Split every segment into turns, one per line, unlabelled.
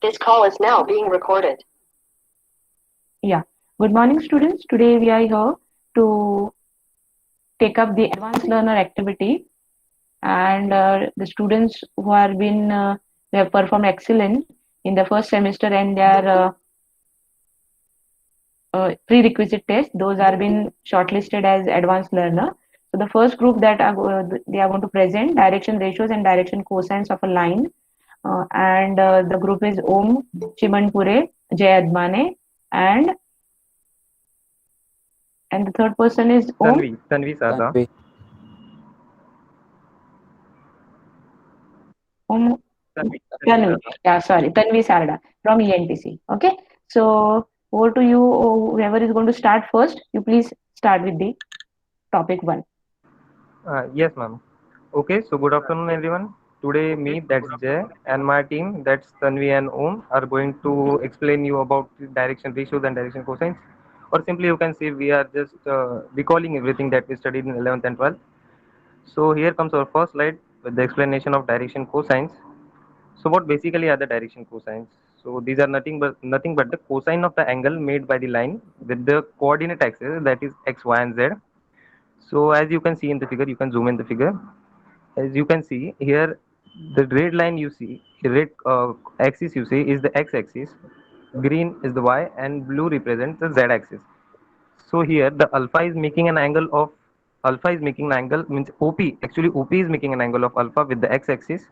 This call is now being recorded.
Yeah. Good morning, students. Today we are here to take up the advanced learner activity, and the students who have been they have performed excellent in the first semester, and their prerequisite test. Those are been shortlisted as advanced learner. So the first group that they are going to present direction ratios and direction cosines of a line, and the group is Om Chimanpure, Jay Admane, and the third person is Om.
Tanvi Sada.
Tanvi.
Om
Tanvi
Tanvi,
Sada.
yeah, sorry, Tanvi Sarda from ENTC. Okay, so over to you, whoever is going to start first. You please start with the topic one.
Yes, ma'am. Okay, so good afternoon, everyone. Today, me, that's Jay, and my team, that's Tanvi and Om, are going to explain you about the direction ratios and direction cosines. Or simply, you can say we are just recalling everything that we studied in 11th and 12th. So here comes our first slide with the explanation of direction cosines. So what basically are the direction cosines? So these are nothing but the cosine of the angle made by the line with the coordinate axis, that is x, y, and z. So as you can see in the figure, you can zoom in the figure. As you can see here, the red line you see, the red axis you see is the x-axis, green is the y, and blue represents the z-axis. So here the alpha is making an angle, means OP, actually OP is making an angle of alpha with the x-axis,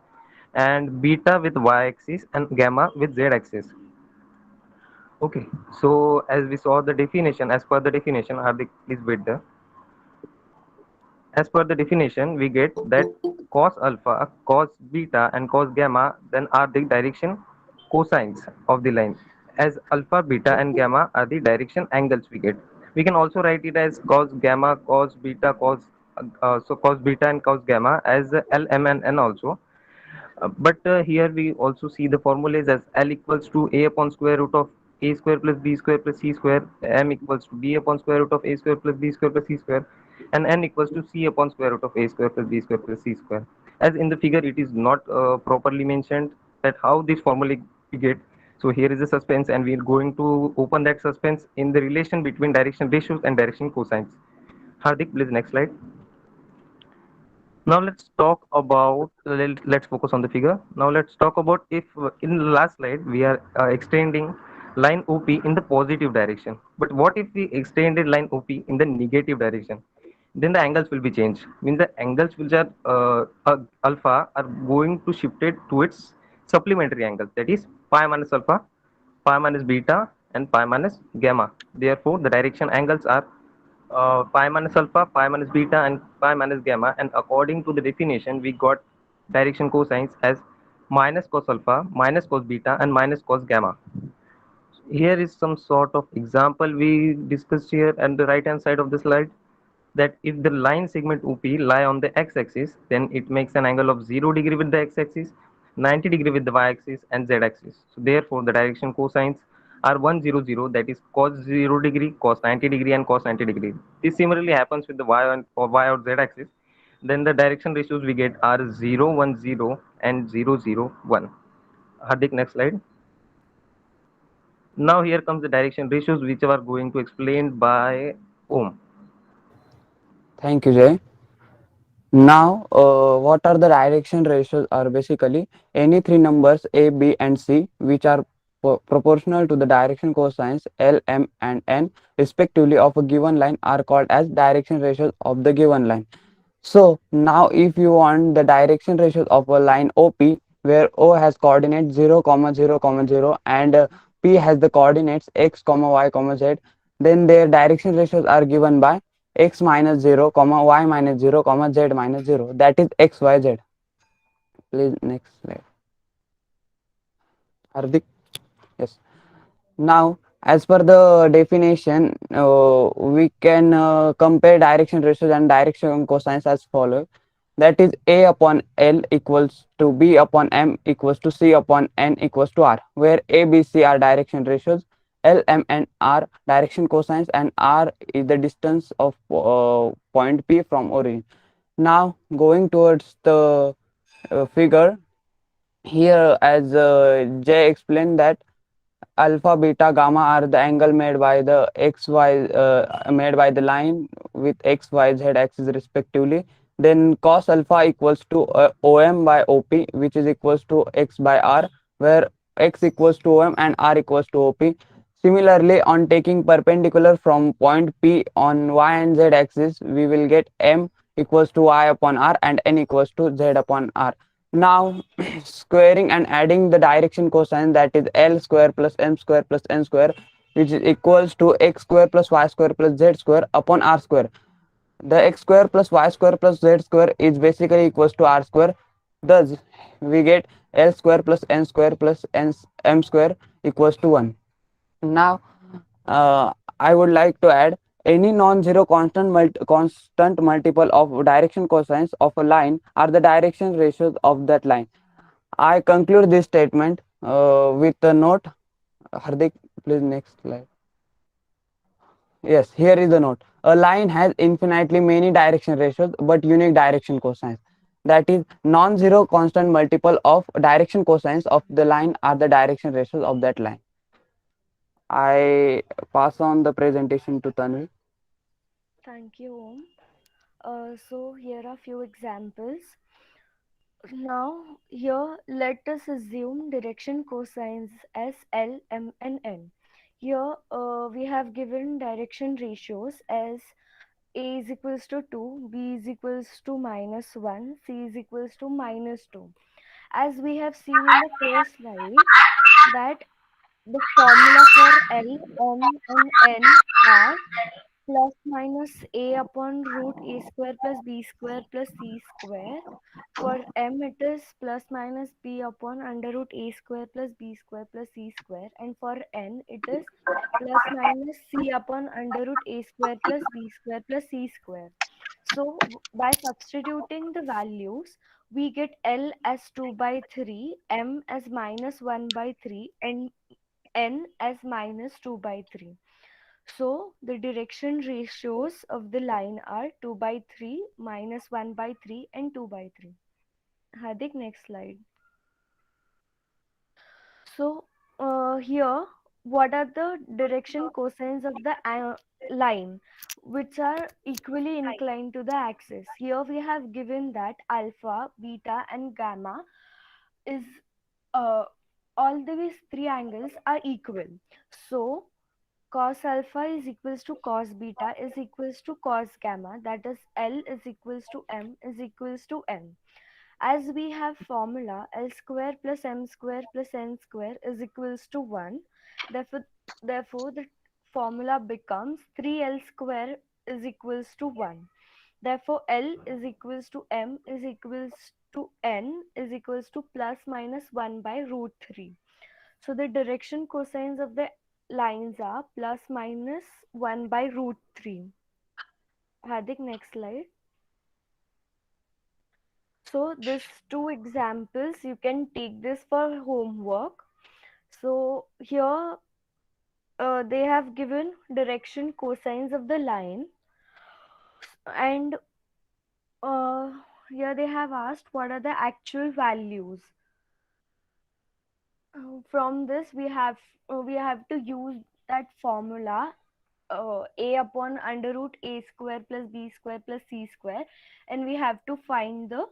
and beta with y-axis, and gamma with z-axis. Okay, so as we saw the definition, as per the definition, Hardik, please wait there. As per the definition, we get that cos alpha, cos beta, and cos gamma then are the direction cosines of the line. As alpha, beta, and gamma are the direction angles we get. We can also write it as cos gamma, cos beta, cos beta and cos gamma as L, M, and N also. But here we also see the formulas as L equals to A upon square root of A square plus B square plus C square, M equals to B upon square root of A square plus B square plus C square, and N equals to C upon square root of A square plus B square plus C square. As in the figure, it is not properly mentioned that how this formula we get. So here is a suspense, and we are going to open that suspense in the relation between direction ratios and direction cosines. Hardik, please next slide. Now let's talk about, let's focus on the figure. Now let's talk about if in the last slide we are extending line OP in the positive direction. But what if we extended line OP in the negative direction? Then the angles will be changed. Means the angles which are alpha are going to shift it to its supplementary angles. That is pi minus alpha, pi minus beta, and pi minus gamma. Therefore, the direction angles are pi minus alpha, pi minus beta, and pi minus gamma. And according to the definition, we got direction cosines as minus cos alpha, minus cos beta, and minus cos gamma. Here is some sort of example we discussed here at the right hand side of the slide, that if the line segment OP lie on the x-axis, then it makes an angle of 0 degree with the x-axis, 90 degree with the y-axis, and z-axis. So therefore, the direction cosines are 100, that is cos 0 degree, cos 90 degree, and cos 90 degree. This similarly happens with the y or z-axis. Then the direction ratios we get are 0, 1, 0, and 0, 0, 1. Hardik, next slide. Now here comes the direction ratios which are going to explained by Om.
Thank you, Jay. Now, what are the direction ratios are basically any three numbers A, B, and C which are proportional to the direction cosines L, M, and N respectively of a given line are called as direction ratios of the given line. So now if you want the direction ratios of a line OP where O has coordinates 0, 0, 0 and P has the coordinates x, y, z, then their direction ratios are given by x minus 0, y minus 0, z minus 0, that is x, y, z. Please next slide. Hardik. Yes. Now, as per the definition, we can compare direction ratios and direction cosines as follows. That is A upon L equals to B upon M equals to C upon N equals to R, where A, B, C are direction ratios, L, M, and R direction cosines, and R is the distance of point P from origin. Now, going towards the figure, Here, as Jay explained, that alpha, beta, gamma are the angle made by the made by the line with x, y, z axis respectively. Then cos alpha equals to OM by OP, which is equals to x by r, where x equals to OM and r equals to OP. Similarly, on taking perpendicular from point P on y and z axis, we will get m equals to y upon r and n equals to z upon r. Now, squaring and adding the direction cosine, that is L square plus m square plus n square, which is equals to x square plus y square plus z square upon r square. The x square plus y square plus z square is basically equals to r square. Thus, we get L square plus n square plus m square equals to 1. Now, I would like to add any non-zero constant multiple of direction cosines of a line are the direction ratios of that line. I conclude this statement with a note. Hardik, please next slide. Yes, here is the note. A line has infinitely many direction ratios but unique direction cosines. That is, non-zero constant multiple of direction cosines of the line are the direction ratios of that line. I pass on the presentation to Tanvi.
Thank you, Om. So here are few examples. Now, here let us assume direction cosines as L, M, and N. Here we have given direction ratios as A is equals to 2, B is equals to -1, C is equals to -2. As we have seen in the first slide, that the formula for L, M, and N are plus minus a upon root a square plus b square plus c square. For m, it is plus minus b upon under root a square plus b square plus c square. And for n, it is plus minus c upon under root a square plus b square plus c square. So by substituting the values, we get L as 2 by 3, M as -1 by 3, and N as -2 by 3. So the direction ratios of the line are 2 by 3, -1 by 3, and 2 by 3. Hardik, next slide. So here, what are the direction cosines of the line which are equally inclined to the axis? Here we have given that alpha, beta, and gamma is all these three angles are equal. So cos alpha is equals to cos beta is equals to cos gamma, that is L is equals to M is equals to N. As we have formula L square plus M square plus N square is equals to 1, therefore the formula becomes 3L square is equals to 1. Therefore L is equals to M is equals to N is equals to plus minus 1 by root 3. So the direction cosines of the lines are plus minus 1 by root 3. Hardik, next slide. So these two examples, you can take this for homework. So here they have given direction cosines of the line, and here they have asked what are the actual values. From this we have to use that formula a upon under root a square plus b square plus c square, and we have to find the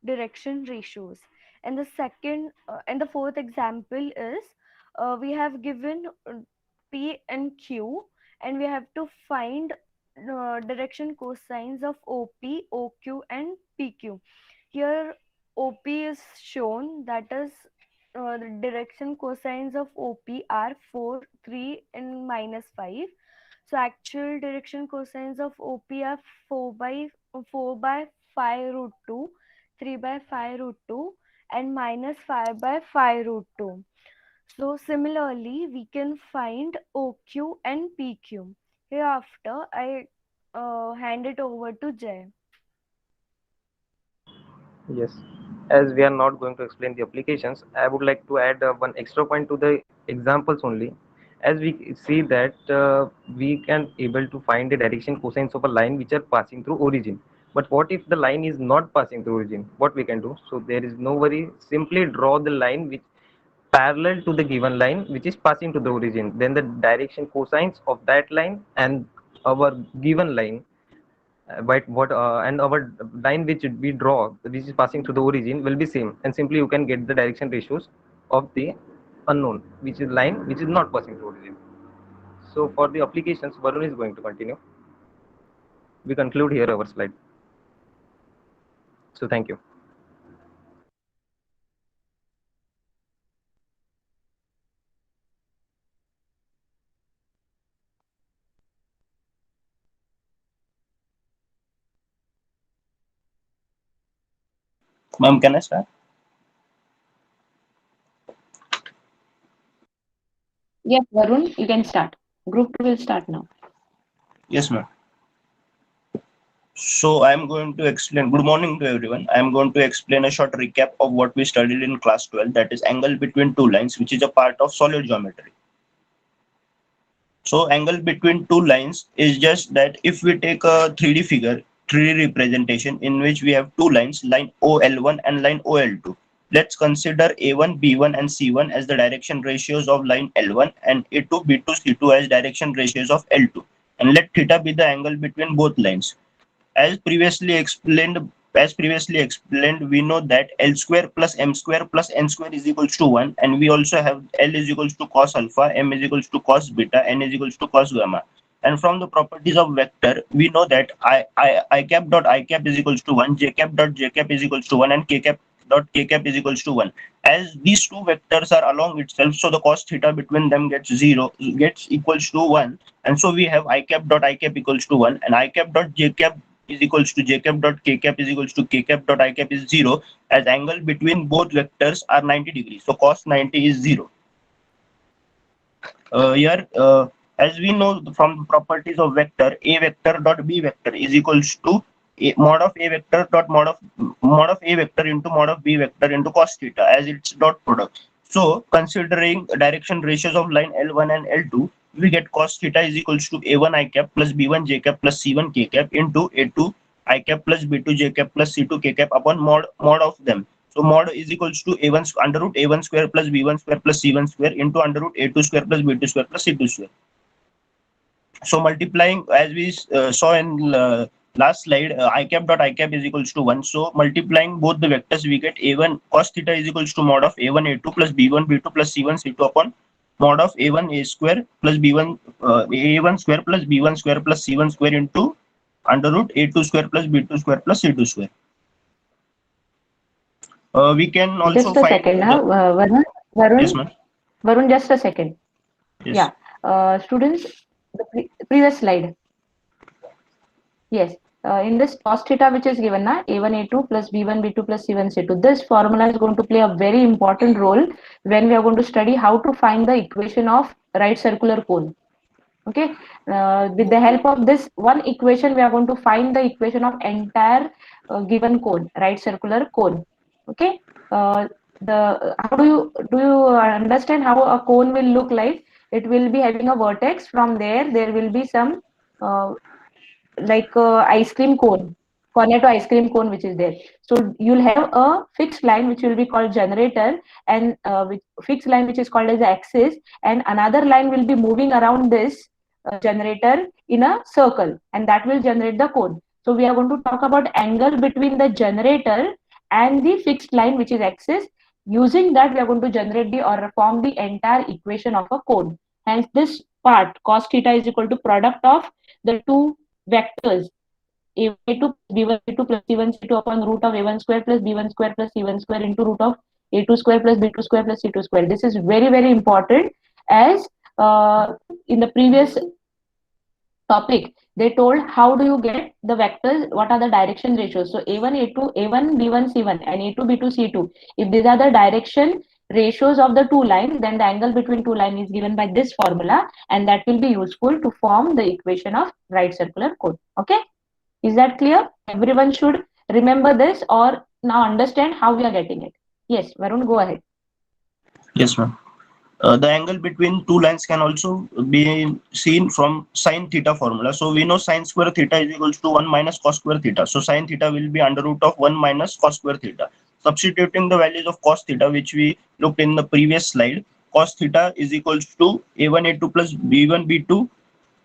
direction ratios. And the second and the fourth example is we have given p and q, and we have to find direction cosines of op, oq, and pq. Here op is shown, that is the direction cosines of OP are 4, 3, and -5. So actual direction cosines of OP are 4 by 5 root 2, 3 by 5 root 2, and -5 by 5 root 2. So similarly, we can find OQ and PQ. Hereafter, I hand it over to Jay.
Yes, as we are not going to explain the applications, I would like to add one extra point to the examples only. As we see that we can able to find the direction cosines of a line which are passing through origin. But what if the line is not passing through origin? What we can do? So there is no worry. Simply draw the line which parallel to the given line which is passing to the origin. Then the direction cosines of that line and our given line, but what and our line which we draw, which is passing to the origin, will be same. And simply you can get the direction ratios of the unknown, which is line which is not passing through origin. So for the applications, Varun is going to continue. We conclude here our slide. So thank you.
Ma'am, can I start?
Yes, Varun, you can start. Group 2 will start now.
Yes, ma'am. So I'm going to explain. Good morning to everyone. I'm going to explain a short recap of what we studied in class 12, that is angle between two lines, which is a part of solid geometry. So angle between two lines is just that if we take a 3D figure, 3D representation in which we have two lines, line OL1 and line OL2. Let's consider A1, B1 and C1 as the direction ratios of line L1 and A2, B2, C2 as direction ratios of L2. And let theta be the angle between both lines. As previously explained, we know that L square plus M square plus N square is equals to 1, and we also have L is equals to cos alpha, M is equals to cos beta, N is equals to cos gamma. And from the properties of vector, we know that I cap dot I cap is equals to 1, J cap dot J cap is equals to 1, and K cap dot K cap is equals to 1. As these two vectors are along itself, so the cos theta between them gets equals to 1, and so we have I cap dot I cap equals to 1, and I cap dot J cap is equals to J cap dot K cap is equals to K cap dot I cap is 0, as angle between both vectors are 90 degrees. So cos 90 is 0. Here, as we know from the properties of vector, A vector dot B vector is equals to mod of A vector dot mod of A vector into mod of B vector into cos theta, as its dot product. So considering direction ratios of line L1 and L2, we get cos theta is equals to A1 I cap plus B1 J cap plus C1 K cap into A2 I cap plus B2 J cap plus C2 K cap upon mod of them. So mod is equals to A1 under root A1 square plus B1 square plus C1 square into under root A2 square plus B2 square plus C2 square. So multiplying, as we saw in last slide, I cap dot I cap is equals to 1. So multiplying both the vectors, we get A1 cos theta is equals to mod of A1 A2 plus B1 B2 plus C1 C2 upon mod of A1 A square plus B1 A1 square plus B1 square plus C1 square into under root A2 square plus B2 square plus C2 square. We can also
Just a
find
second, Varun.
Yes, ma'am.
Varun, just a second.
Yes.
Yeah. Students, the previous slide. Yes. In this cos theta which is given, A1 A2 plus B1 B2 plus C1 C2, this formula is going to play a very important role when we are going to study how to find the equation of right circular cone. Okay, with the help of this one equation, we are going to find the equation of entire given cone, right circular cone. Okay, how do you understand how a cone will look like? It will be having a vertex. From there will be some like ice cream cone, cornetto ice cream cone which is there. So you'll have a fixed line which will be called generator, and fixed line which is called as the axis, and another line will be moving around this generator in a circle, and that will generate the cone. So we are going to talk about angle between the generator and the fixed line which is axis. Using that, we are going to generate the or form the entire equation of a cone. Hence this part cos theta is equal to product of the two vectors A2 B1 B2 plus C1 C2 upon root of A1 square plus B1 square plus C1 square into root of A2 square plus B2 square plus C2 square. This is very, very important, as in the previous topic they told how do you get the vectors, what are the direction ratios. So A1 A2 A1 B1 C1 and A2 B2 C2, if these are the direction ratios of the two lines, then the angle between two lines is given by this formula, and that will be useful to form the equation of right circular cone. Okay, is that clear? Everyone should remember this or now understand how we are getting it. Yes, Varun, go ahead.
Yes, ma'am. the angle between two lines can also be seen from sine theta formula. So we know sine square theta is equals to 1 minus cos square theta. So sine theta will be under root of 1 minus cos square theta. Substituting the values of cos theta, which we looked in the previous slide, cos theta is equals to a1 a2 plus b1 b2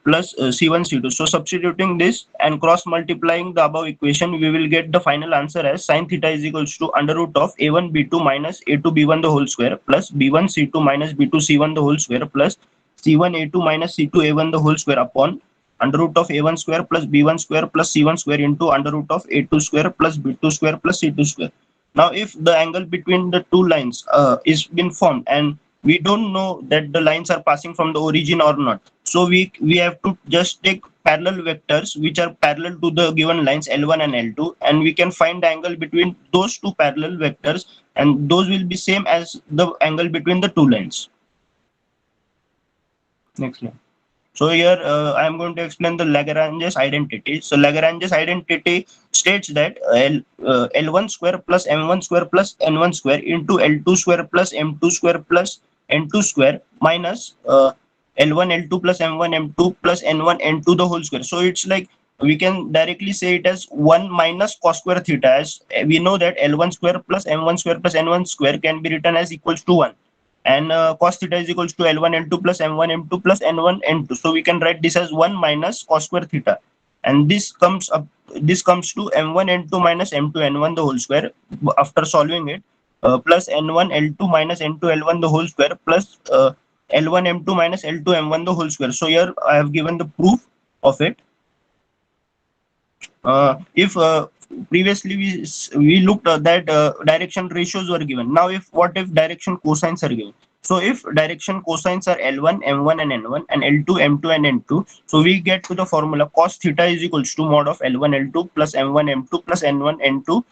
plus C1 C2. So substituting this and cross multiplying the above equation, we will get the final answer as sine theta is equals to under root of a1 b2 minus a2 b1 the whole square plus b1 c2 minus b2 c1 the whole square plus c1 a2 minus c2 a1 the whole square upon under root of a1 square plus b1 square plus c1 square into under root of a2 square plus b2 square plus c2 square. Now if the angle between the two lines is been formed and we don't know that the lines are passing from the origin or not, so we have to just take parallel vectors which are parallel to the given lines L1 and L2, and we can find the angle between those two parallel vectors, and those will be same as the angle between the two lines. Next slide. So here I am going to explain the Lagrange's identity. So Lagrange's identity states that L1 square plus M1 square plus N1 square into L2 square plus M2 square plus N2 square minus L1 L2 plus M1 M2 plus N1 N2 the whole square. So it's like we can directly say it as 1 minus cos square theta, as we know that L1 square plus M1 square plus N1 square can be written as equals to 1. And cos theta is equals to L1 L2 plus M1 M2 plus N1 N2. So we can write this as 1 minus cos square theta, and this comes to M1 N2 minus M2 N1 the whole square after solving it, plus N1 L2 minus N2 L1 the whole square plus L1 M2 minus L2 M1 the whole square. So here I have given the proof of it. If previously we looked at that direction ratios were given. Now what if direction cosines are given? So if direction cosines are L1, M1 and N1 and L2, M2 and N2, so we get to the formula cos theta is equals to mod of L1, L2 plus M1, M2 plus N1, N2.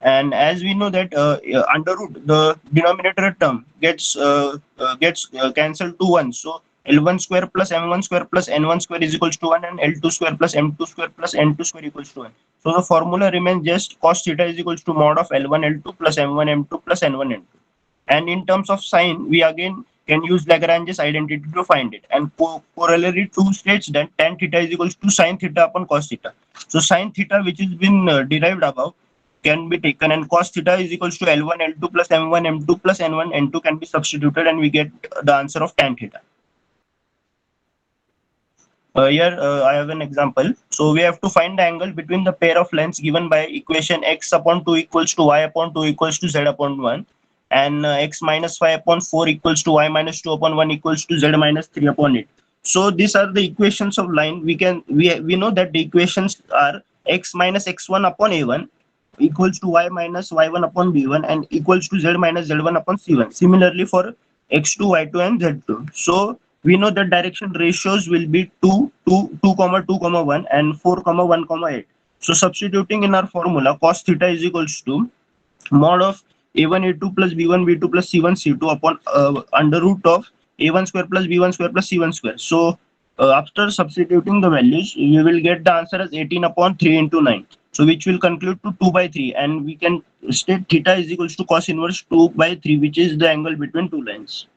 And as we know that under root, the denominator term gets cancelled to 1. So L1 square plus M1 square plus N1 square is equals to 1, and L2 square plus M2 square plus N2 square equals to 1. So the formula remains just cos theta is equals to mod of L1 L2 plus M1 M2 plus N1 N2. And in terms of sine, we again can use Lagrange's identity to find it. And corollary 2 states that tan theta is equals to sine theta upon cos theta. So sine theta, which has been derived above, can be taken, and cos theta is equals to L1 L2 plus M1 M2 plus N1 N2 can be substituted, and we get the answer of tan theta. Here I have an example. So we have to find the angle between the pair of lines given by equation x upon 2 equals to y upon 2 equals to z upon 1, and x minus 5 upon 4 equals to y minus 2 upon 1 equals to z minus 3 upon 8. So these are the equations of line. We know that the equations are x minus x1 upon a1 equals to y minus y1 upon b1 and equals to z minus z1 upon c1. Similarly for x2, y2 and z2. So we know that direction ratios will be 2, 2, 2, 2, 1 and 4, 1, 8. So substituting in our formula, cos theta is equals to mod of a1, a2 plus b1, b2 plus c1, c2 upon under root of a1 square plus b1 square plus c1 square. So after substituting the values, we will get the answer as 18 upon 3 into 9. So which will conclude to 2 by 3, and we can state theta is equals to cos inverse 2 by 3, which is the angle between two lines.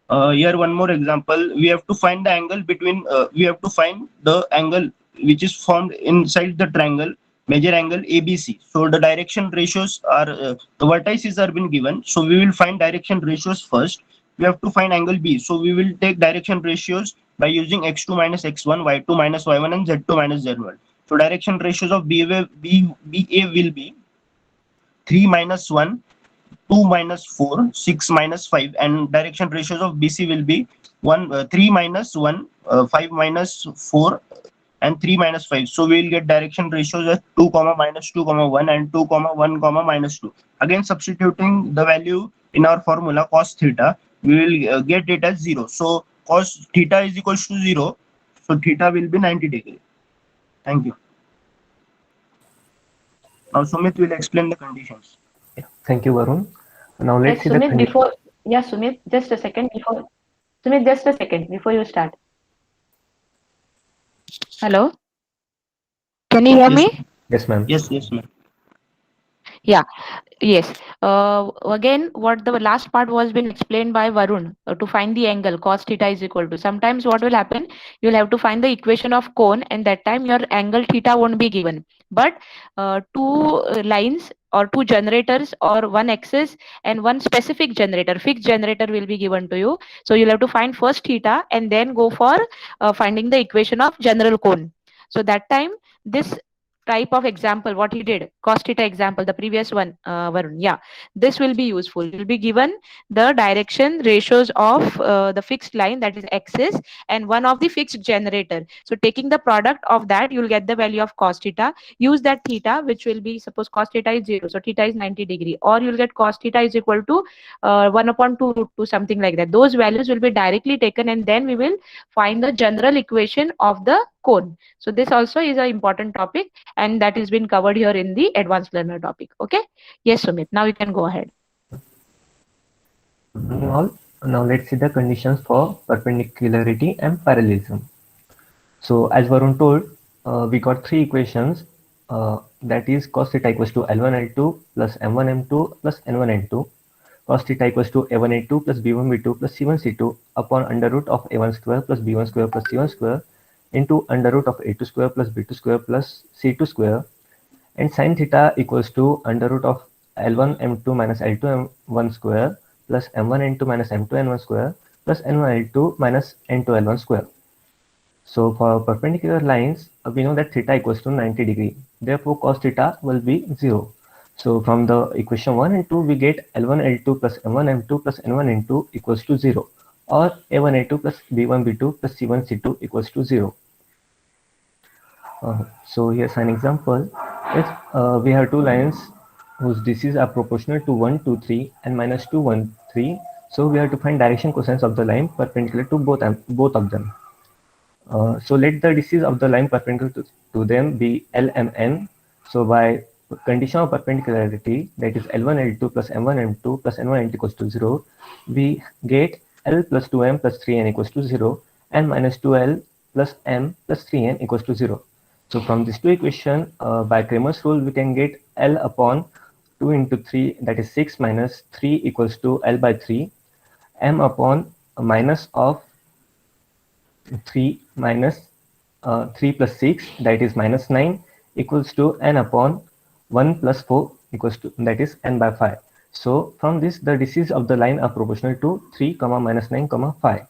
Here one more example. We have to find the angle between, we have to find the angle which is formed inside the triangle, major angle ABC. So the direction ratios are, the vertices are been given. So we will find direction ratios first. We have to find angle B. So we will take direction ratios by using x2 minus x1, y2 minus y1 and z2 minus z1. So direction ratios of BA will be 3 minus 1, 2 minus 4, 6 minus 5, and direction ratios of BC will be 3 minus 1, 5 minus 4, and 3 minus 5. So we will get direction ratios as 2, minus 2, 1 and 2, 1, minus 2. Again substituting the value in our formula cos theta, we will get it as 0. So cos theta is equals to 0. So theta will be 90 degrees. Thank you. Now Sumit will explain the conditions.
Yeah. Thank you, Varun. Now let's
Yes,
see the
Sumit, before, yeah, Sumit, just a second before, Sumit, just a second before you start. Hello?
Can you hear
Yes,
me?
Yes, ma'am.
yes, ma'am.
Yes. Again, what the last part was been explained by Varun to find the angle cos theta is equal to. Sometimes what will happen, you'll have to find the equation of cone, and that time your angle theta won't be given. But two lines or two generators or one axis and one specific generator, fixed generator will be given to you. So you'll have to find first theta and then go for finding the equation of general cone. So that time this type of example what he did cos theta example, the previous one, Varun, yeah, this will be useful. You'll be given the direction ratios of the fixed line, that is axis, and one of the fixed generator. So taking the product of that, you'll get the value of cos theta. Use that theta, which will be, suppose cos theta is 0, so theta is 90 degree, or you'll get cos theta is equal to 1 upon 2 root 2, something like that. Those values will be directly taken, and then we will find the general equation of the cone. So this also is an important topic, and that has been covered here in the advanced learner topic. Okay. Yes, Sumit, now you can go ahead.
All. Now let's see the conditions for perpendicularity and parallelism. So as Varun told, we got three equations, that is cos theta equals to L1 L2 plus M1 M2 plus N1 N2, cos theta equals to A1 A2 plus B1 B2 plus C1 C2 upon under root of A1 square plus B1 square plus C1 square into under root of A2 square plus B2 square plus C2 square, and sin theta equals to under root of L1 M2 minus L2 M1 square plus M1 N2 minus M2 N1 square plus N1 L2 minus N2 L1 square. So for perpendicular lines, we know that theta equals to 90 degree. Therefore, cos theta will be 0. So from the equation 1 and 2, we get L1 L2 plus M1 M2 plus N1 N2 equals to 0, or A1 A2 plus B1 B2 plus C1 C2 equals to 0. So here's an example. If we have two lines whose DCs are proportional to 1, 2, 3 and minus 2, 1, 3, so we have to find direction cosines of the line perpendicular to both of them. So let the DCs of the line perpendicular to them be L, M, N. So by condition of perpendicularity, that is L1, L2 plus M1, M2 plus N1, N2 equals to 0, we get L plus 2M plus 3N equals to 0 and minus 2L plus M plus 3N equals to 0. So from these two equations, by Cramer's rule, we can get L upon 2 into 3, that is 6 minus 3 equals to L by 3, M upon a minus of 3 minus 3 plus 6, that is minus 9, equals to n upon 1 plus 4 equals to, that is n by 5. So from this, the DCs of the line are proportional to 3 comma minus 9 comma 5.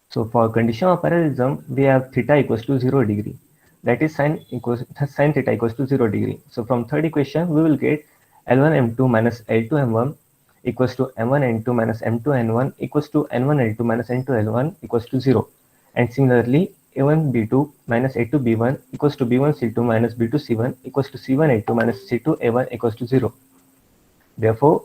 So for condition of parallelism, we have theta equals to 0 degree, that is sin theta equals to 0 degree. So from third equation, we will get L1 M2 minus L2 M1 equals to M1 N2 minus M2 N1 equals to N1 L2 minus N2 L1 equals to 0. And similarly, A1 B2 minus A2 B1 equals to B1 C2 minus B2 C1 equals to C1 A2 minus C2 A1 equals to 0. Therefore,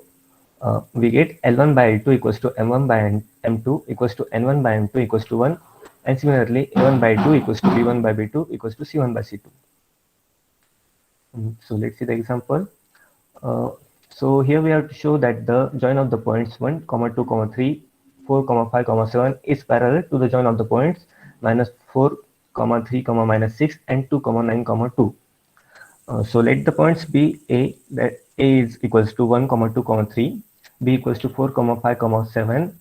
we get L1 by L2 equals to M1 by M2 equals to N1 by M2 equals to 1. And similarly, A1 by 2 equals to B1 by B2 equals to C1 by C2. So let's see the example. So here we have to show that the join of the points 1, 2, 3, 4, 5, 7 is parallel to the join of the points minus 4, 3, minus 6 and 2, 9, 2. So let the points be A, that A is equals to 1, 2, 3, B equals to 4, 5, 7,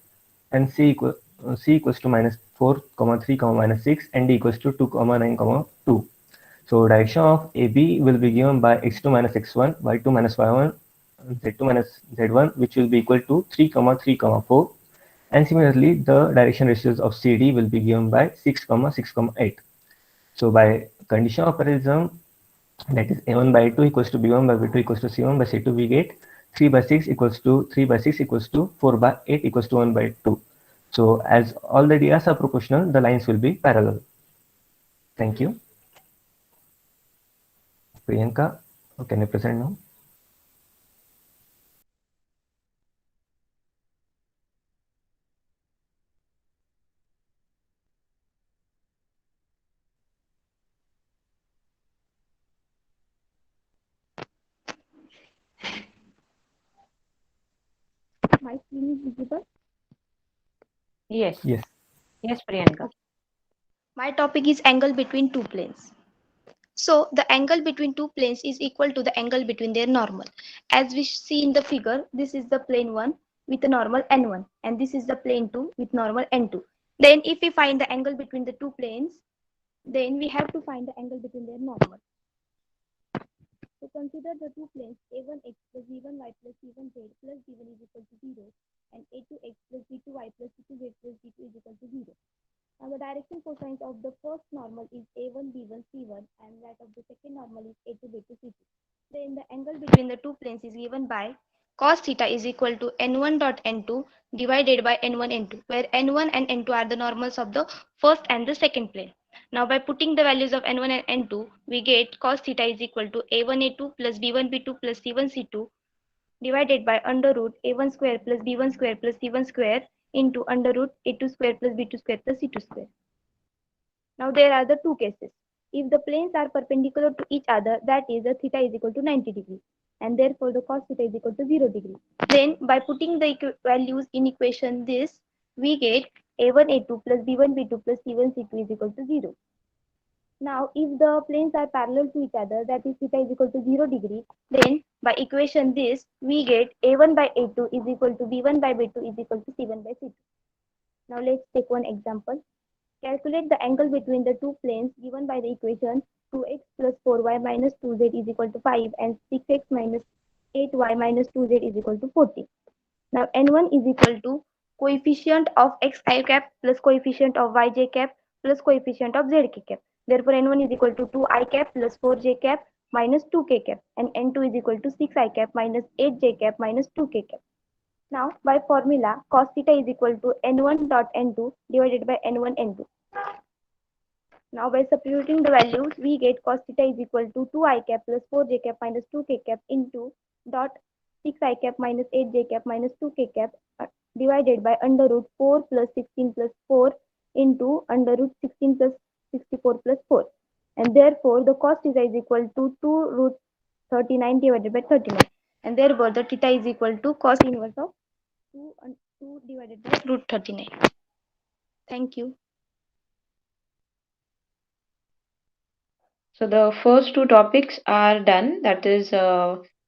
and C equals to minus 4, 3, minus 6, and D equals to 2, 9, 2. So direction of AB will be given by x2 minus x1, y2 minus y1, z2 minus z1, which will be equal to 3, 3, 4. And similarly, the direction ratios of CD will be given by 6, 6, 8. So by condition of parallelism, that is A1 by 2 equals to B1 by B2 equals to C1 by C2, we get 3 by 6 equals to 3 by 6 equals to 4 by 8 equals to 1 by 2. So as all the DRs are proportional, the lines will be parallel. Thank you. Priyanka, can you present now?
My screen is visible.
Yes.
Yes.
Yes, Priyanka.
My topic is angle between two planes. So the angle between two planes is equal to the angle between their normal. As we see in the figure, this is the plane 1 with a normal n1 and this is the plane 2 with normal n2. Then if we find the angle between the two planes, then we have to find the angle between their normal. So consider the two planes a1x plus b1y plus c1z plus d1 is equal to 0 and a2x plus b2y plus c2z plus d2 is equal to 0. Now the direction cosines of the first normal is a1 b1 c1 and that of the second normal is a2 b2 c2. Then the angle between the two planes is given by cos theta is equal to n1 dot n2 divided by n1 n2, where n1 and n2 are the normals of the first and the second plane. Now by putting the values of n1 and n2, we get cos theta is equal to a1 a2 plus b1 b2 plus c1 c2 divided by under root a1 square plus b1 square plus c1 square into under root a2 square plus b2 square plus c2 square. Now there are the two cases. If the planes are perpendicular to each other, that is the theta is equal to 90 degrees and therefore the cos theta is equal to 0 degree. Then by putting the values in equation this, we get a1 a2 plus b1 b2 plus c1 c2 is equal to 0. Now if the planes are parallel to each other, that is theta is equal to 0 degree, then by equation this, we get a1 by a2 is equal to b1 by b2 is equal to c1 by c2. Now let's take one example. Calculate the angle between the two planes given by the equation 2x plus 4y minus 2z is equal to 5 and 6x minus 8y minus 2z is equal to 40. Now n1 is equal to coefficient of xi cap plus coefficient of yj cap plus coefficient of zk cap. Therefore n1 is equal to 2i cap plus 4j cap minus 2k cap and n2 is equal to 6i cap minus 8j cap minus 2k cap. Now by formula cos theta is equal to n1 dot n2 divided by n1 n2. Now by substituting the values, we get cos theta is equal to 2i cap plus 4j cap minus 2k cap into dot 6i cap minus 8j cap minus 2k cap divided by under root 4 plus 16 plus 4 into under root 16 plus 64 plus 4. And therefore the cos theta is equal to 2 root 39 divided by 39. And therefore the theta is equal to cos inverse of 2 divided by root 39. Thank you.
So the first two topics are done, that is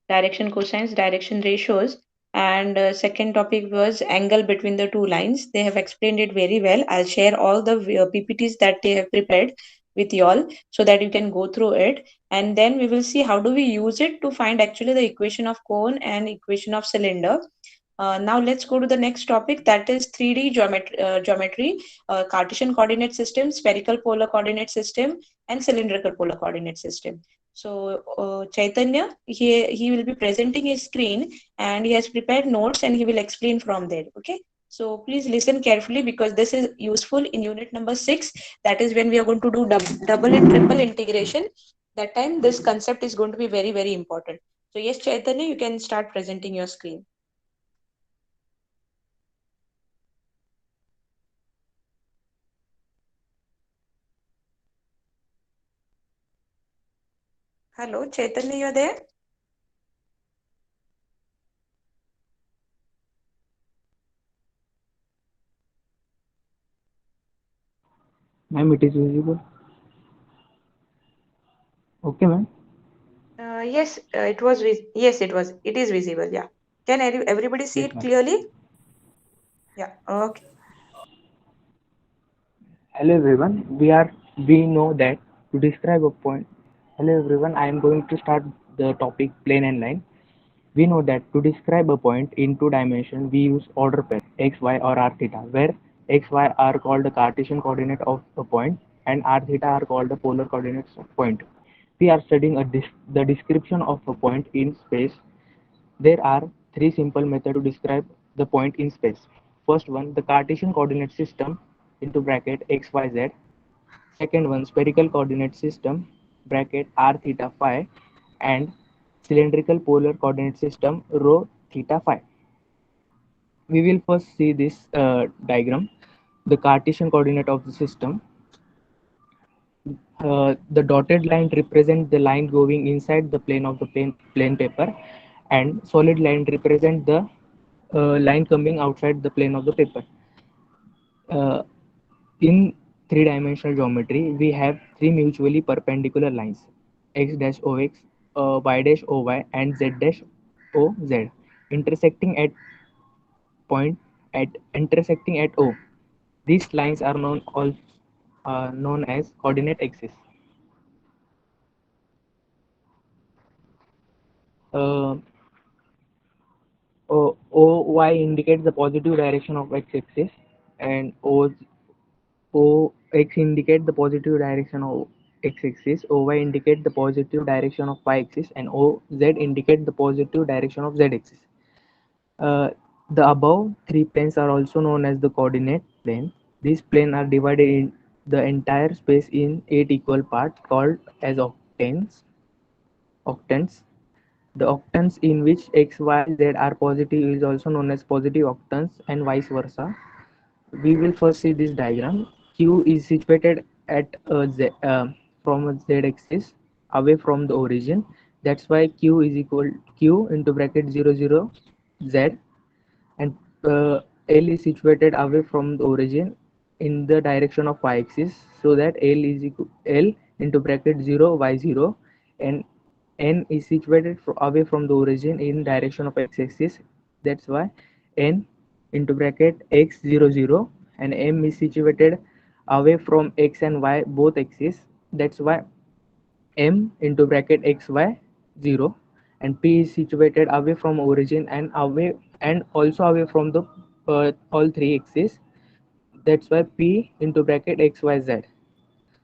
direction cosines, direction ratios, and second topic was angle between the two lines. They have explained it very well. I'll share all the PPTs that they have prepared with you all so that you can go through it, and then we will see how do we use it to find actually the equation of cone and equation of cylinder. Now let's go to the next topic, that is 3D geometry, Cartesian coordinate system, spherical polar coordinate system, and cylindrical polar coordinate system. So Chaitanya, he will be presenting his screen and he has prepared notes and he will explain from there. Okay. So please listen carefully because this is useful in unit number 6. That is when we are going to do double and triple integration. That time this concept is going to be very, very important. So yes, Chaitanya, you can start presenting your screen. Hello, Chaitanya, you're there?
Ma'am, it is visible. Okay, ma'am.
Yes, it was. Yes, it was. It is visible. Yeah. Can everybody see
Yes,
it
ma'am.
clearly? Yeah. Okay.
Hello everyone, we know that to describe a point. Hello everyone, I am going to start the topic plane and line. We know that to describe a point in two dimensions, we use order pair x, y or r theta, where x, y are called the Cartesian coordinate of a point and r theta are called the polar coordinates of point. We are studying the description of a point in space. There are three simple methods to describe the point in space. First one, the Cartesian coordinate system into bracket x, y, z. Second one, spherical coordinate system bracket r theta phi, and cylindrical polar coordinate system rho theta phi. We will first see this diagram, the Cartesian coordinate of the system. The dotted line represent the line going inside the plane of the plane paper, and solid line represent the line coming outside the plane of the paper. In three-dimensional geometry, we have three mutually perpendicular lines. x dash ox, y dash oy, and z dash oz, intersecting at point at intersecting at O. These lines are known as coordinate axes. Uh, OY indicates the positive direction of x-axis, and OX indicate the positive direction of x-axis, OY indicate the positive direction of y-axis, and OZ indicate the positive direction of z-axis. Uh, the above three planes are also known as the coordinate plane. These planes are divided in the entire space in 8 equal parts called as octants. Octants. The octants in which x, y, z are positive is also known as positive octants, and vice versa. We will first see this diagram. Q is situated at from a z axis away from the origin. That's why Q is equal Q into bracket 0 0 z, and L is situated away from the origin in the direction of y axis, so that L is equal L into bracket 0 y 0, and N is situated away from the origin in direction of x axis. That's why N into bracket x 0 0, and M is situated away from x and y both axes. That's why M into bracket x y 0, and P is situated away from origin and also away from the all three axes. That's why P into bracket x y z.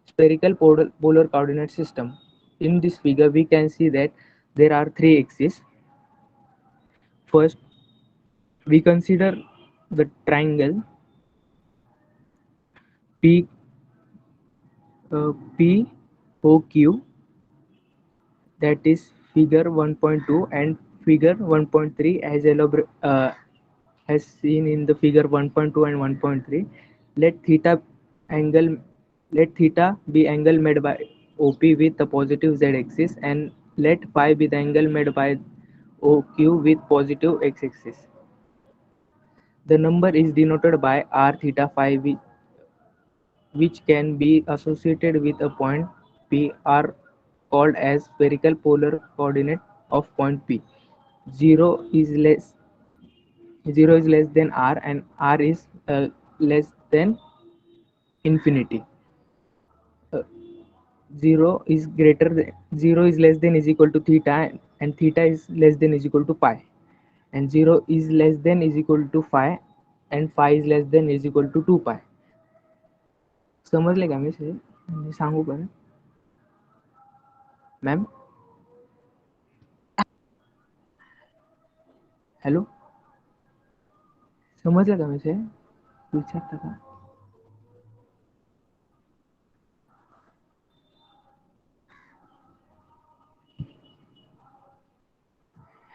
Spherical polar coordinate system. In this figure we can see that there are three axes. First we consider the triangle P POQ, that is figure 1.2, and figure 1.3 as seen in the figure 1.2 and 1.3. Let theta angle let theta be angle made by OP with the positive z axis, and let phi be the angle made by OQ with positive x axis. The number is denoted by r theta phi, which can be associated with a point P, are called as spherical polar coordinate of point P. 0 is less 0 is less than r, and r is less than infinity. Uh, 0 is greater than 0 is less than is equal to theta, and theta is less than is equal to pi, and 0 is less than is equal to phi, and phi is less than is equal to 2 pi. समजले का मी सांगू पण ma'am hello समजलं का मी विचारता का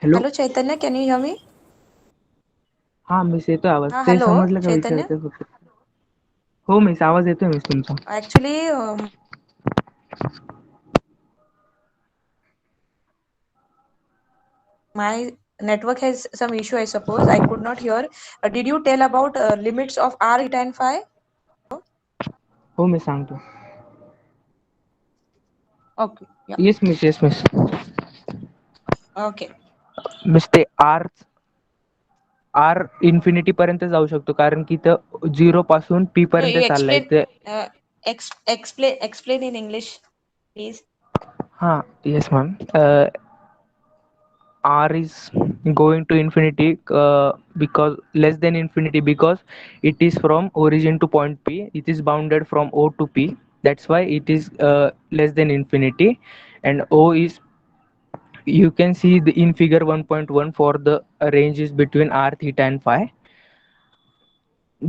hello
Hello Chaitanya, can you hear me?
हा miss येतोय आवाज ते
Hello
समजलं का
Chaitanya.
विचारतोय फक्त हो मिस आवाज येतोय मिस तुमचा
Actually, my network has some issue, I suppose. I could not hear. Did you tell about limits of r, theta, and phi?
हो मी सांगतो
Okay. Yeah.
Yes miss
Okay.
Miss ते are infinity पर्यंत जाऊ शकतो कारण की तर 0 पासून पी
No,
पर्यंत
you
चाललाय
explain.
ते
Explain in English, please.
हा yes ma'am r is going to infinity because less than infinity, because it is from origin to point P, it is bounded from O to P. That's why it is less than infinity. And O is, you can see in figure 1.1, for the range is between r theta and phi.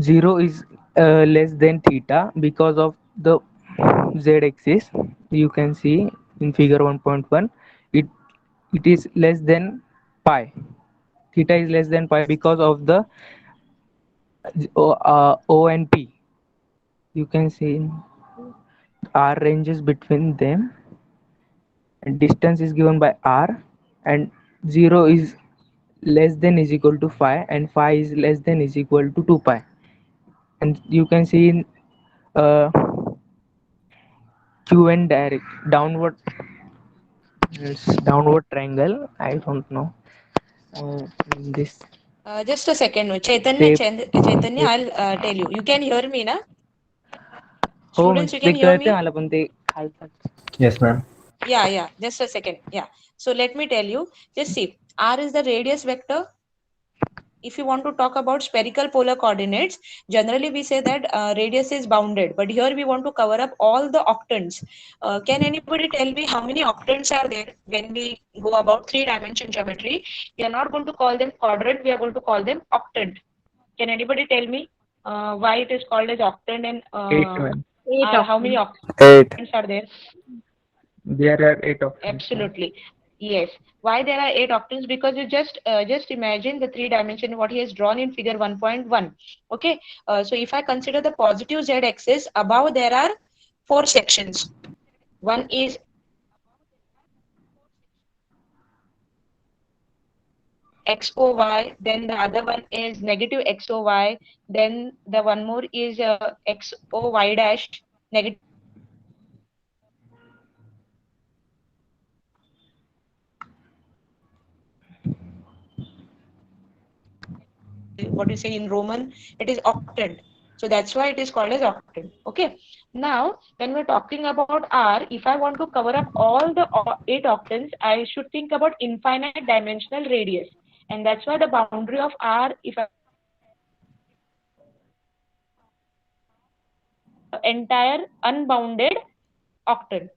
0 is less than theta because of the z axis. You can see in figure 1.1, it it is less than pi. Theta is less than pi because of the O and P. You can see r ranges between them, and distance is given by r, and 0 is less than is equal to phi, and phi is less than is equal to 2 pi. And you can see in uh, q and direct downward It's downward triangle. I don't know. This
Just a second,
shape.
Chaitanya, I'll tell you. You can hear me, na?
हो
Students,
म्हणजे
you
ते
can hear
कळते
me?
मला पण ते खालचं.
Yes, ma'am.
Yeah. Just a second. Yeah. So let me tell you. Just see. R is the radius vector. If you want to talk about spherical polar coordinates, generally we say that radius is bounded. But here we want to cover up all the octants. Can anybody tell me how many octants are there when we go about three-dimension geometry? We are not going to call them quadrant. We are going to call them octant. Can anybody tell me why it is called as octant and
8 man.
how many
8.
octants are there?
There are 8 of them.
Absolutely. Yes. Why there are 8 octants? Because you just imagine the 3-dimension what he has drawn in figure 1.1. Okay. So if I consider the positive z-axis, above there are 4 sections. One is XOY, then the other one is negative XOY, then the one more is XOY dash, negative. What you say in Roman, it is octant. So that's why it is called as octant. Okay. Now, when we're talking about R, if I want to cover up all the 8 octants, I should think about infinite dimensional radius. And that's why the boundary of R, if I entire unbounded octant.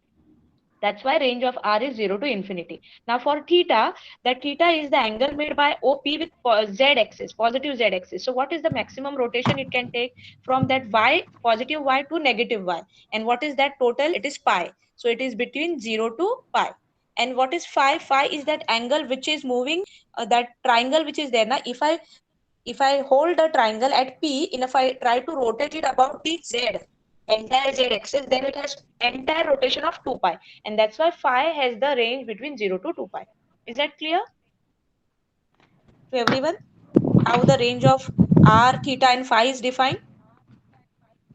That's why range of R is 0 to infinity. Now for theta, that theta is the angle made by OP with z-axis, positive z-axis. So what is the maximum rotation it can take from that y, positive y to negative y? And what is that total? It is pi. So it is between 0 to pi. And what is phi? Phi is that angle which is moving, that triangle which is there. Now if I hold a triangle at P, and if I try to rotate it about the Z, entire Z axis, then it has entire rotation of 2 pi. And that's why phi has the range between 0 to 2 pi. Is that clear to everyone? How the range of R, theta and phi is defined?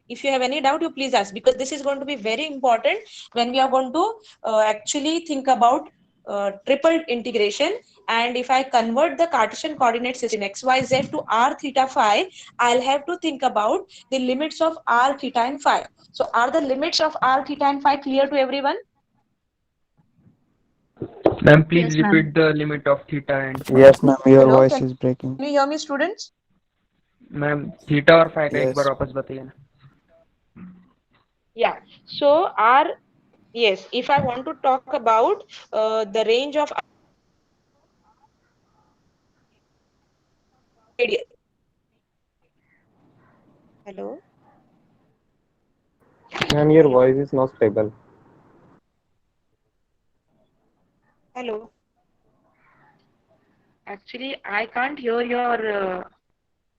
If you have any doubt, you please ask, because this is going to be very important when we are going to actually think about triple integration. And if I convert the Cartesian coordinate system x, y, z to r, theta, phi, I'll have to think about the limits of r, theta and phi. So are the limits of r, theta and phi clear to everyone?
Ma'am, please
Yes, ma'am.
repeat the limit of theta and phi.
Yes, ma'am. Your
Hello,
voice
can
is breaking.
you hear me, students?
Ma'am theta और phi का एक बार
Yes.
वापस बताइए ना.
Yeah. So r, yes, if I want to talk about the range of radius. Hello.
Ma'am, your
Hello.
voice is not stable.
Hello. Actually, I can't hear your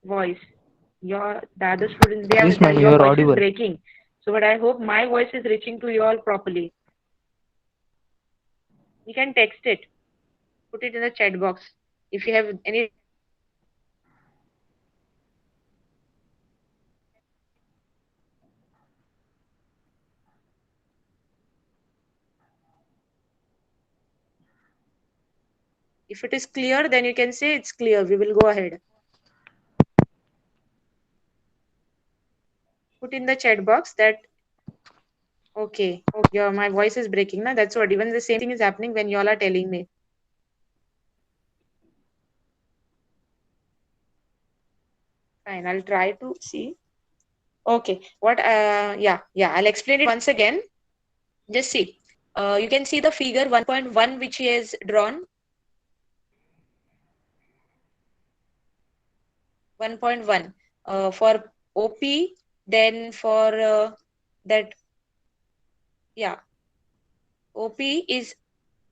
voice. The other students,
Yes, ma'am,
your
you are
voice is
audible.
breaking. So, but I hope my voice is reaching to you all properly. You can text it, put it in the chat box. If you have any. If it is clear, then you can say it's clear. We will go ahead. Put in the chat box that, okay, yeah, my voice is breaking. Na? That's what, even the same thing is happening when you all are telling me. Fine, I'll try to see. Okay, I'll explain it once again. Just see. You can see the figure 1.1 which he has drawn. 1.1 for OP, then for that, yeah, OP is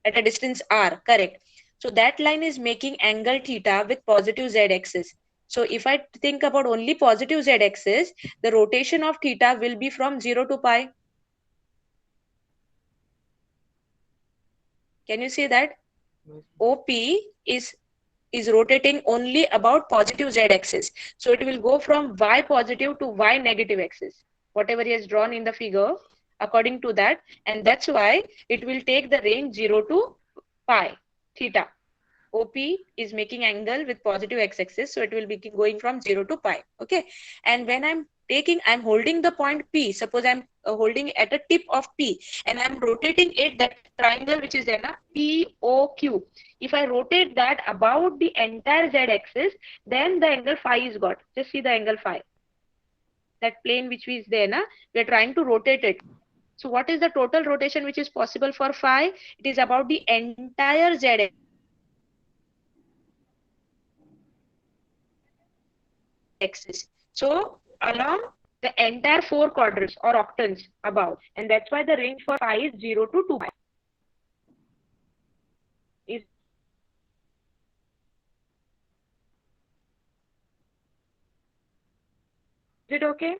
at a distance R, correct. So that line is making angle theta with positive z-axis. So if I think about only positive z-axis, the rotation of theta will be from 0 to pi. Can you see that? OP is rotating only about positive z-axis. So it will go from y positive to y negative axis, whatever he has drawn in the figure, according to that. And that's why it will take the range 0 to pi, theta. OP is making angle with positive x-axis, so it will be going from 0 to pi. Okay, and when I'm holding the point P. Suppose I'm holding at a tip of P, and I'm rotating it, that triangle which is there na, POQ. If I rotate that about the entire z-axis, then the angle phi is got. Just see the angle phi. That plane which is there na, we are trying to rotate it. So what is the total rotation which is possible for phi? It is about the entire z-axis. So along the entire four quadrants or octants above, and that's why the range for phi is 0 to 2 pi. Is it okay?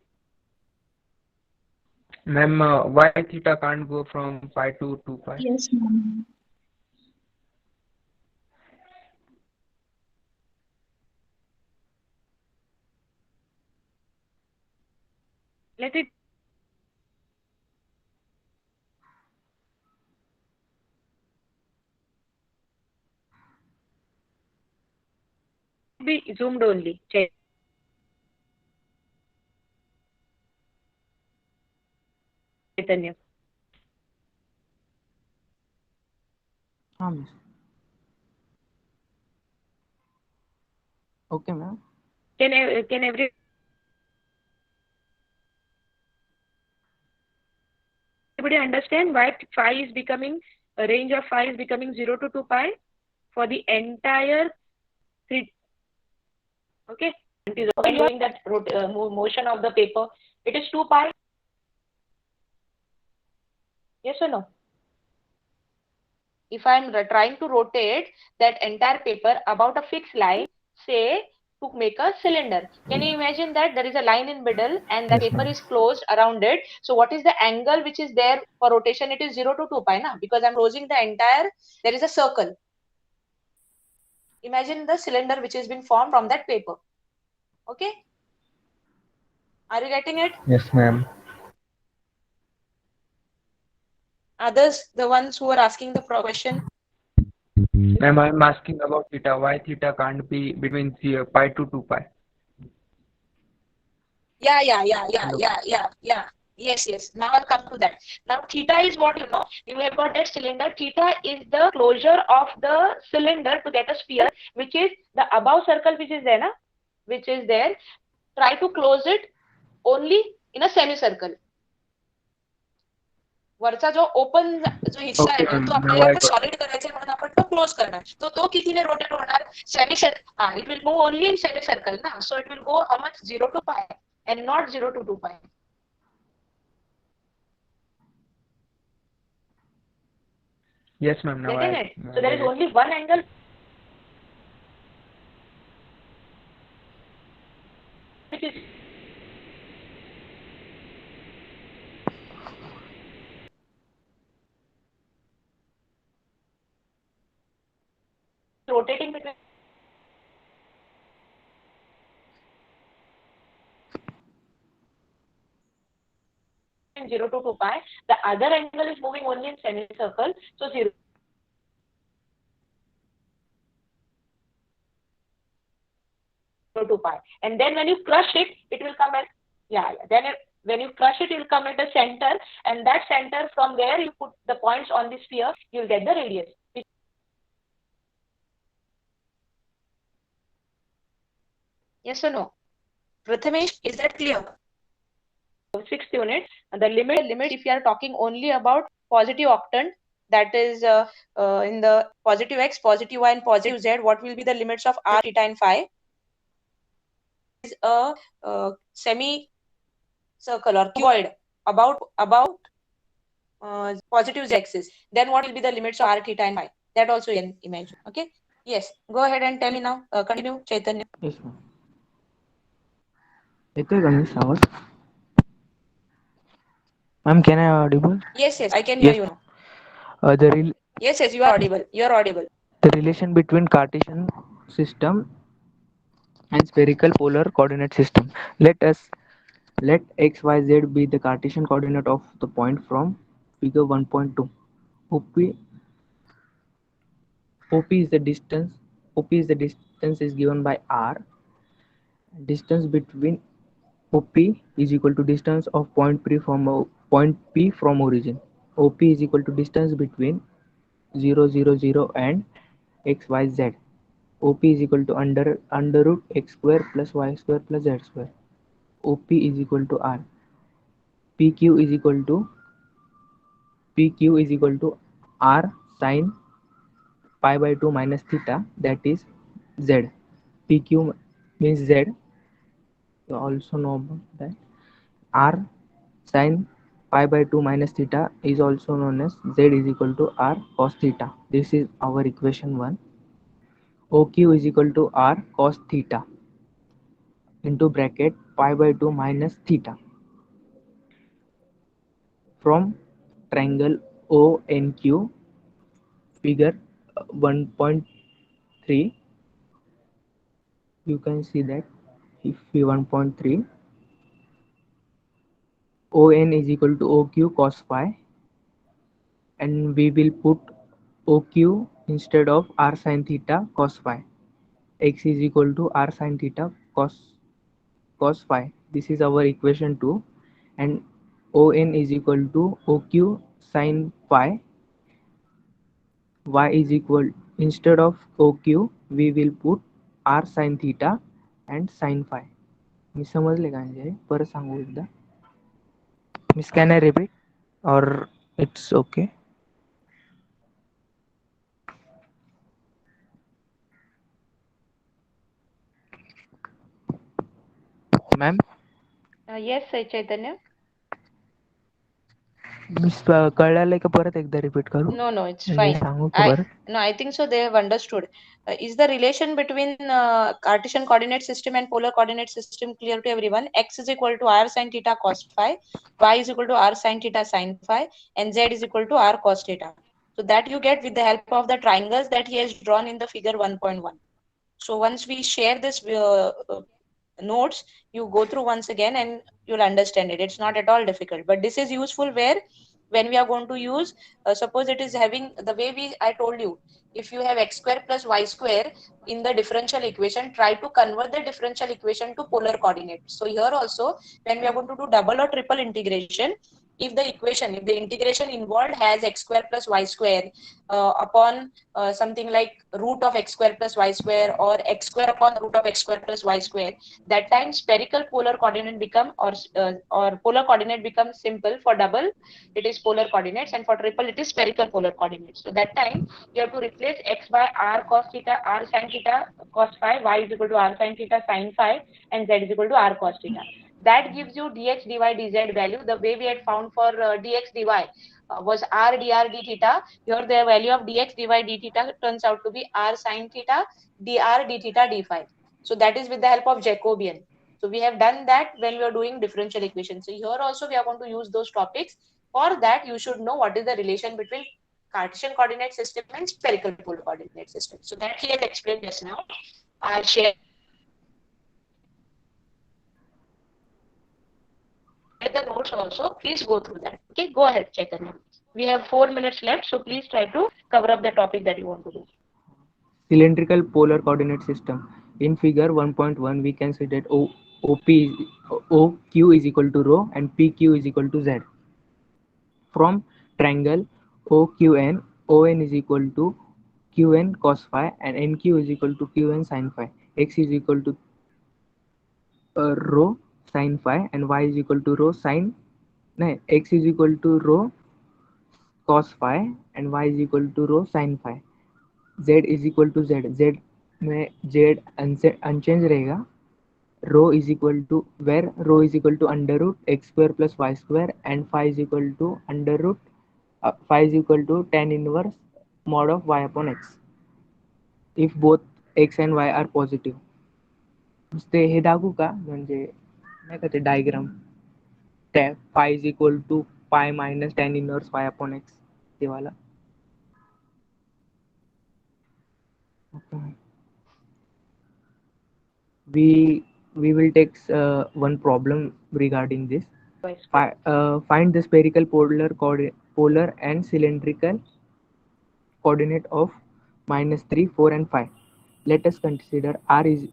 Ma'am, why theta can't go from pi to 2 pi?
Yes, ma'am.
Let it be zoomed only. Chaitanya.
Okay, ma'am.
Can everybody understand why phi is becoming, a range of phi is becoming 0 to 2 pi for the entire three? Okay, it is okay doing that motion of the paper. It is 2 pi. Yes or no? If I'm trying to rotate that entire paper about a fixed line, say to make a cylinder, can you imagine that there is a line in middle and the paper is closed around it? So what is the angle which is there for rotation? It is 0 to 2 pi, na? Because I'm closing the entire, there is a circle. Imagine the cylinder which has been formed from that paper. Okay? Are you getting it?
Yes, ma'am.
Others, the ones who are asking the question?
Ma'am, I'm asking about theta. Why theta can't be between pi to 2 pi?
Yeah.
Hello.
Yes. Now I'll come to that. Now theta is what you know. You have got that cylinder. Theta is the closure of the cylinder to get a sphere, which is the above circle which is there, na? Which is there. Try to close it only in a semicircle. वरचा जो open जो हिस्सा आहे ना तो आपल्याला आता solid करायचा म्हणून आपण तो क्लोज करणार तो तो कितीने रोटेट होणार semi circle it will move only in semi circle ना so it will go how much 0 to pi and not 0 to 2 pi.
Yes, ma'am. Now
Getting it? So there is only one angle which is rotating between 0 to 2 pi. The other angle is moving only in semicircle, so 0 to pi. And then when you crush it, it will come at when you crush it, it will come at the center, and that center, from there you put the points on the sphere, you'll get the radius. Yes or no? Prathamesh, is that clear? 6th unit, and the limit if you are talking only about positive octant, that is in the positive x, positive y, and positive z, what will be the limits of r, theta, and phi? Is a semi circle or cuboid about positive z axis. Then what will be the limits of r, theta, and phi? That also you can imagine. Okay. Yes. Go ahead and tell me now. Continue, Chaitanya.
Yes, ma'am. येतोय का miss आवाज? Ma'am, can I audible?
Yes, I can hear you now. Yes, you are audible. You are audible.
The relation between Cartesian system and spherical polar coordinate system. Let x, y, z be the Cartesian coordinate of the point from figure 1.2. OP OP is the distance. OP is the distance is given by R. Distance between OP is equal to distance of point P from origin. OP is equal to distance between 0, 0, 0 and x, y, z. OP is equal to under root x square plus y square plus z square. OP is equal to R. PQ is equal to R sine pi by 2 minus theta, that is Z. PQ means Z. You also know about that. R sine pi by 2 minus theta is also known as Z is equal to R cos theta. This is our equation 1. OQ is equal to R cos theta into bracket pi by 2 minus theta. From triangle ONQ figure 1.3, you can see that if we 1.3, ON is equal to OQ cos phi, and we will put OQ instead of R sin theta cos phi. X is equal to R sin theta cos phi. This is our equation 2, and ON is equal to OQ sin phi. Y is equal, instead of OQ we will put R sin theta and sin phi. मी समजले का म्हणजे परत सांगू एकदा. Miss can I repeat or it's okay? Ma'am
Yes, Chaitanya.
Miss कळालंय का परत एकदा रिपीट करू?
No, no, it's
म्हणजे
fine.
सांगू का परत?
No, I think so. They have understood. Is the relation between Cartesian coordinate system and polar coordinate system clear to everyone? X is equal to R sin theta cos phi, Y is equal to R sin theta sin phi, and Z is equal to R cos theta. So that you get with the help of the triangles that he has drawn in the figure 1.1. So once we share this notes, you go through once again and you'll understand it. It's not at all difficult, but this is useful where when we are going to use, suppose it is having the way I told you, if you have x square plus y square in the differential equation, try to convert the differential equation to polar coordinates. So here also, when we are going to do double or triple integration, if the integration involved has x square plus y square upon something like root of x square plus y square, or x square upon root of x square plus y square, that time spherical polar coordinate become or polar coordinate becomes simple. For double it is polar coordinates, and for triple it is spherical polar coordinates. So that time you have to replace x by r cos theta, r sin theta cos phi, y is equal to r sin theta sin phi, and z is equal to r cos theta. That gives you dx dy dz value. The way we had found for dx dy was r dr d theta. Here the value of dx dy d theta turns out to be r sin theta dr d theta d phi. So that is with the help of Jacobian. So we have done that when we are doing differential equations. So here also we are going to use those topics. For that, you should know what is the relation between Cartesian coordinate system and spherical polar coordinate system. So that he has explained just now. I'll share the notes also. Please go through that. Okay, go ahead, Chaitanya. We have 4 minutes left, so please try to cover up the topic that you want to do.
Cylindrical polar coordinate system. In figure 1.1, we can see that OQ is equal to rho and PQ is equal to Z. From triangle OQN, ON is equal to QN cos phi and NQ is equal to QN sin phi. X is equal to rho sin phi and Y is equal to rho sin. No, X is equal to rho cos phi and Y is equal to rho sin phi. Z is equal to Z. Z में Z unchanged रहेगा. Rho is equal to, where rho is equal to under root x square plus y square, and phi is equal to under root phi is equal to tan inverse mod of y upon x if both x and y are positive. ते हे दाखवू का, म्हणजे नाही का ते diagram, phi is equal to pi minus tan inverse y upon x ते वाला. We will take one problem regarding this. Find the spherical polar and cylindrical coordinate of minus 3, 4 and 5. Let us consider r is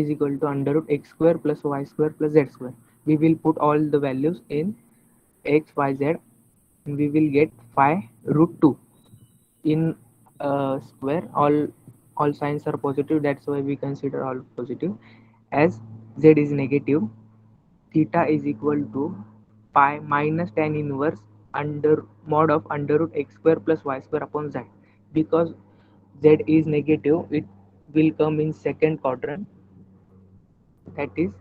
equal to under root x square plus y square plus z square. We will put all the values in x, y, z and we will get 5 root 2. In square, all signs are positive, that's why we consider all positive. As z is negative, theta is equal to pi minus tan inverse under mod of under root x square plus y square upon z. Because z is negative, it will come in second quadrant, that is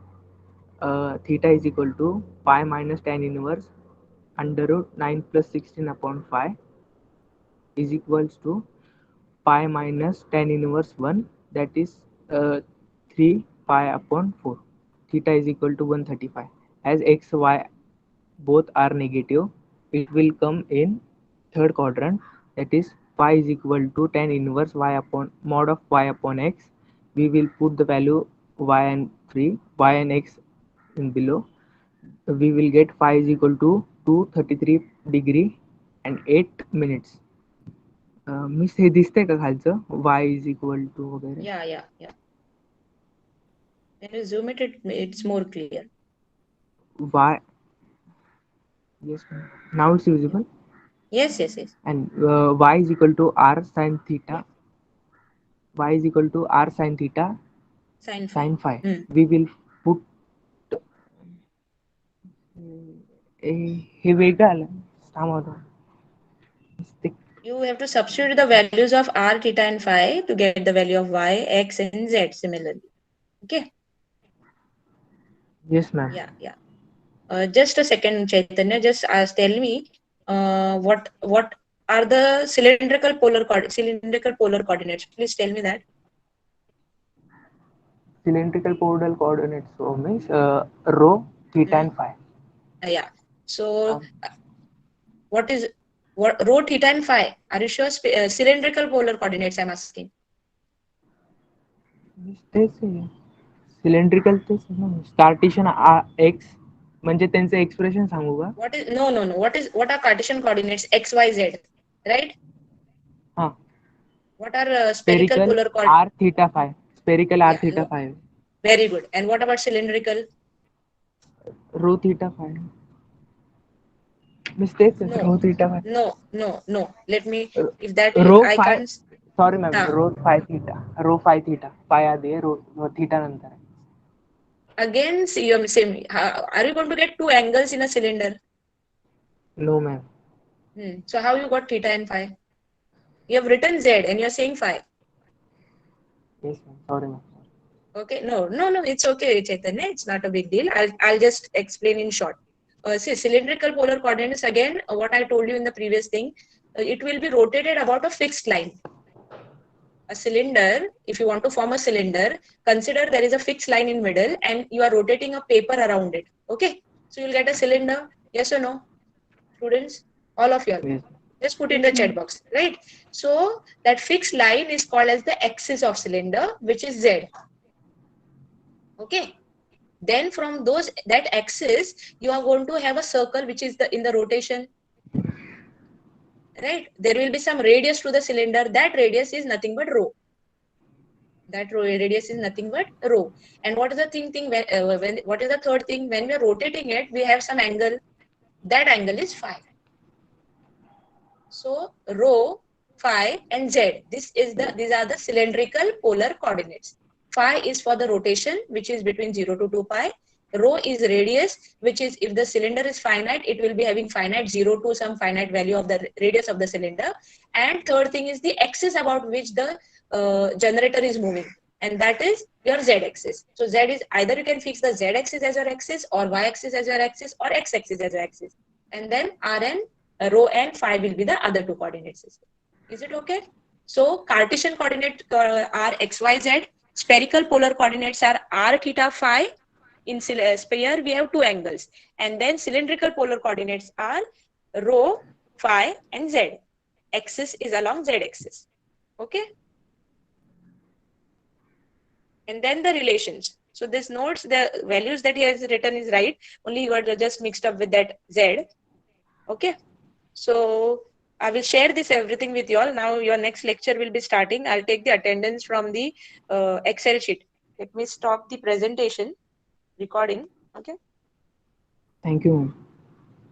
theta is equal to pi minus tan inverse under root 9 plus 16 upon 5 is equals to pi minus tan inverse 1, that is 3 pi upon 4. Theta is equal to 135. As x, y both are negative, it will come in third quadrant, that is pi is equal to tan inverse y upon mod of y upon x. We will put the value y and 3, y and x in below. We will get phi is equal to 233 degree and 8 minutes. Miss हे दिसतंय का खालचं y is equal to वगैरे?
Yeah. When you zoom it, it's more clear.
Y, yes ma'am. Now it's visible.
Yes.
And y is equal to r sin theta. Y is equal to r sin theta
Sin
sin phi.
Hmm.
We will put हे वेगळं आलं. थांबा होता.
You have to substitute the values of r, theta, and phi to get the value of y, x, and z similarly. Okay.
Yes ma'am.
Yeah. Just a second, Chaitanya. Just tell me, what are the cylindrical polar coordinates? Please tell me that.
Cylindrical polar coordinates, so means rho, theta and phi.
Yeah. So, what rho, theta, and phi? Are you sure? Cylindrical polar coordinates, I'm asking.
तेच आहे. Cylindrical तेच आहे ना. Cartesian x म्हणजे त्यांचं expression सांगू का?
What is no. What are Cartesian coordinates x, y, z? Right?
हाँ.
What are spherical polar coordinates?
r theta phi. Spherical r theta phi.
Very good. And what about cylindrical?
Rho theta phi. Mistakes. Rho theta phi.
No. Let me. If that
Rho
I
phi.
can't.
Sorry ma'am. Rho phi theta. Rho phi theta. Phi आधी आहे. Rho theta नंतर आहे.
Again, same. Are you going to get two angles in a cylinder?
No ma'am.
So how you got theta and phi? You have written z and you are saying phi.
Yes ma'am. Sorry ma'am.
Okay. No. It's okay, Chaitanya. It's not a big deal. I'll just explain in short. See, cylindrical polar coordinates, again, what I told you in the previous thing, it will be rotated about a fixed line. A cylinder, if you want to form a cylinder, consider there is a fixed line in middle and you are rotating a paper around it. Okay. So you'll get a cylinder. Yes or no? Students, all of you.
Yes.
Just put in the chat box, right? So that fixed line is called as the axis of cylinder, which is Z. Okay. Then from that axis, you are going to have a circle which is in the rotation. Right? There will be some radius to the cylinder. That radius is nothing but rho. Radius is nothing but rho. And what is the what is the third thing? When we are rotating it, we have some angle. That angle is phi. So rho, phi, and z. These are the cylindrical polar coordinates. Phi is for the rotation, which is between 0 to 2 pi. Rho is radius, which is if the cylinder is finite, it will be having finite 0 to some finite value of the radius of the cylinder. And third thing is the axis about which the generator is moving, and that is your z-axis. So z is either you can fix the z-axis as your axis, or y-axis as your axis, or x-axis as your axis, and then rho and phi will be the other two coordinates. Is it okay? So Cartesian coordinates are x, y, z. Spherical polar coordinates are r, theta, phi. In sphere, we have two angles. And then cylindrical polar coordinates are rho, phi, and z. Axis is along z-axis. Okay? And then the relations. So this notes the values that he has written is right. Only you are just mixed up with that z. Okay? So I will share this everything with you all. Now your next lecture will be starting. I'll take the attendance from the Excel sheet. Let me stop the presentation recording. Okay.
Thank you, ma'am.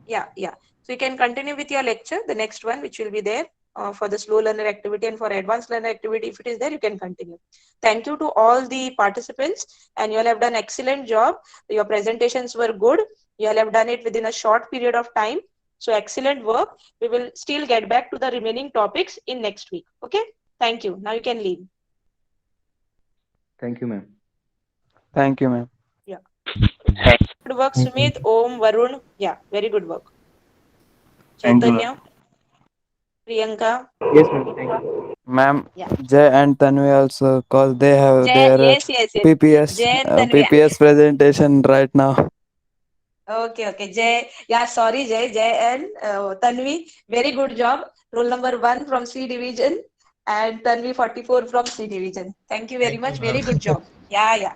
Yeah. So you can continue with your lecture, the next one, which will be there for the slow learner activity, and for advanced learner activity, if it is there, you can continue. Thank you to all the participants, and you all have done excellent job. Your presentations were good. You all have done it within a short period of time. So excellent work. We will still get back to the remaining topics in next week. Okay. Thank you. Now you can leave.
Thank you, ma'am.
Thank you, ma'am.
Good work, Sumit, Om, Varun. Yeah, very good work.
Thank you,
Chaitanya, Priyanka.
Yes, ma'am. Thank you.
Ma'am,
Yeah.
Jay and Tanvi also, cause they have
Jay,
their
yes.
PPS
Jay and Tanvi.
PPS presentation right now.
Okay. Jay. Yeah, sorry, Jay and Tanvi. Very good job. Roll number 1 from C division and Tanvi 44 from C division. Thank you very much. Very good job. Yeah.